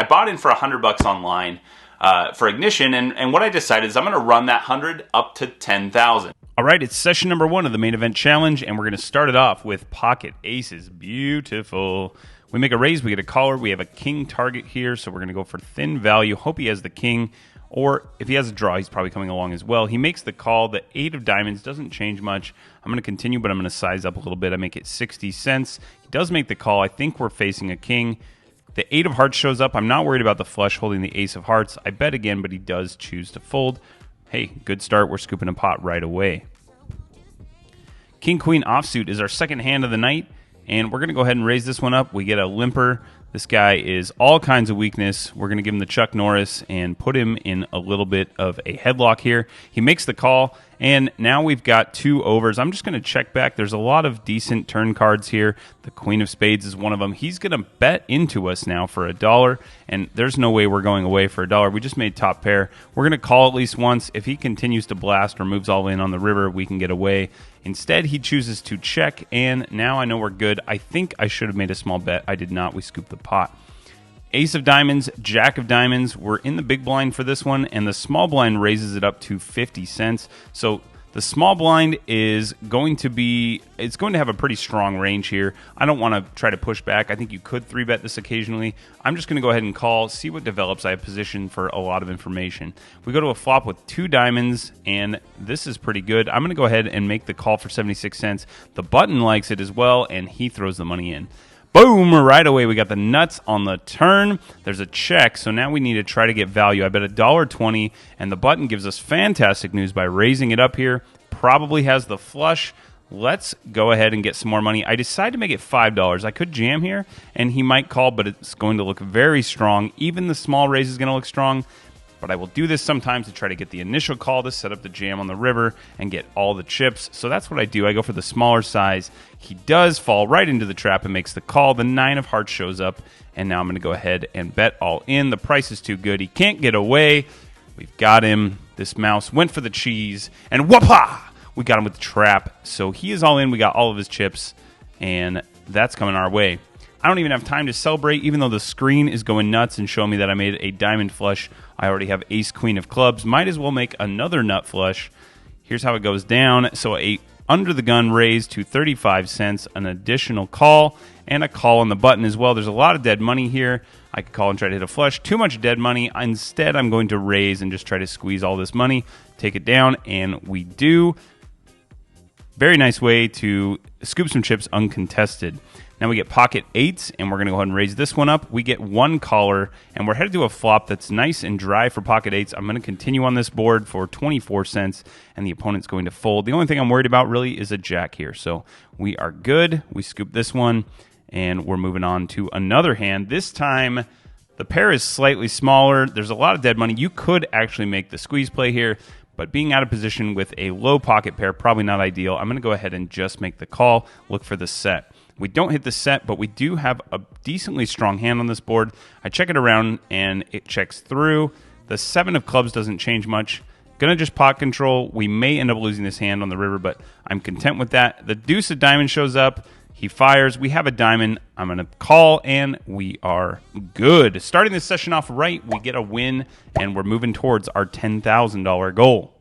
I bought in for $100 online for Ignition, and what I decided is I'm going to run that 100 up to 10,000. All right, it's session number 1 of the main event challenge, and we're going to start it off with pocket aces. Beautiful. We make a raise, we get a caller. We have a king target here, so we're going to go for thin value. Hope he has the king, or if he has a draw, he's probably coming along as well. He makes the call. The 8 of diamonds doesn't change much. I'm going to continue, but I'm going to size up a little bit. I make it 60 cents. He does make the call. I think we're facing a king. The 8 of hearts shows up. I'm not worried about the flush holding the ace of hearts. I bet again, but he does choose to fold. Hey, good start. We're scooping a pot right away. King, queen offsuit is our second hand of the night, and we're going to go ahead and raise this one up. We get a limper. This guy is all kinds of weakness. We're going to give him the Chuck Norris and put him in a little bit of a headlock here. He makes the call, and now we've got 2 overs. I'm just going to check back. There's a lot of decent turn cards here. The Queen of Spades is one of them. He's going to bet into us now for $1, and there's no way we're going away for $1. We just made top pair. We're going to call at least once. If he continues to blast or moves all in on the river, we can get away. Instead, he chooses to check, and now I know we're good. I think I should have made a small bet. I did not. We scooped the pot. Ace of diamonds, jack of diamonds. We're in the big blind for this one, and the small blind raises it up to 50 cents. So the small blind is going to be, it's going to have a pretty strong range here. I don't want to try to push back. I think you could 3-bet this occasionally. I'm just going to go ahead and call, see what develops. I have positioned for a lot of information. We go to a flop with 2 diamonds, and this is pretty good. I'm going to go ahead and make the call for 76 cents. The button likes it as well, and he throws the money in. Boom! Right away, we got the nuts on the turn. There's a check, so now we need to try to get value. I bet $1.20, and the button gives us fantastic news by raising it up here. Probably has the flush. Let's go ahead and get some more money. I decided to make it $5. I could jam here, and he might call, but it's going to look very strong. Even the small raise is going to look strong. But I will do this sometimes to try to get the initial call to set up the jam on the river and get all the chips. So that's what I do. I go for the smaller size. He does fall right into the trap and makes the call. The 9 of hearts shows up, and now I'm going to go ahead and bet all in. The price is too good. He can't get away. We've got him. This mouse went for the cheese, and whoop-ha! We got him with the trap. So he is all in. We got all of his chips, and that's coming our way. I don't even have time to celebrate, even though the screen is going nuts and showing me that I made a diamond flush. I already have ace, queen of clubs. Might as well make another nut flush. Here's how it goes down. So a under the gun raise to 35 cents, an additional call, and a call on the button as well. There's a lot of dead money here. I could call and try to hit a flush. Too much dead money. Instead, I'm going to raise and just try to squeeze all this money, take it down, and we do. Very nice way to scoop some chips uncontested. Now we get pocket 8s, and we're going to go ahead and raise this one up. We get 1 caller, and we're headed to a flop that's nice and dry for pocket 8s. I'm going to continue on this board for 24 cents, and the opponent's going to fold. The only thing I'm worried about really is a jack here, so we are good. We scoop this one, and we're moving on to another hand. This time, the pair is slightly smaller. There's a lot of dead money. You could actually make the squeeze play here, but being out of position with a low pocket pair, probably not ideal. I'm going to go ahead and just make the call, look for the set. We don't hit the set, but we do have a decently strong hand on this board. I check it around, and it checks through. The 7 of clubs doesn't change much. Gonna just pot control. We may end up losing this hand on the river, but I'm content with that. The deuce of diamonds shows up. He fires. We have a diamond. I'm going to call, and we are good. Starting this session off right, we get a win, and we're moving towards our $10,000 goal.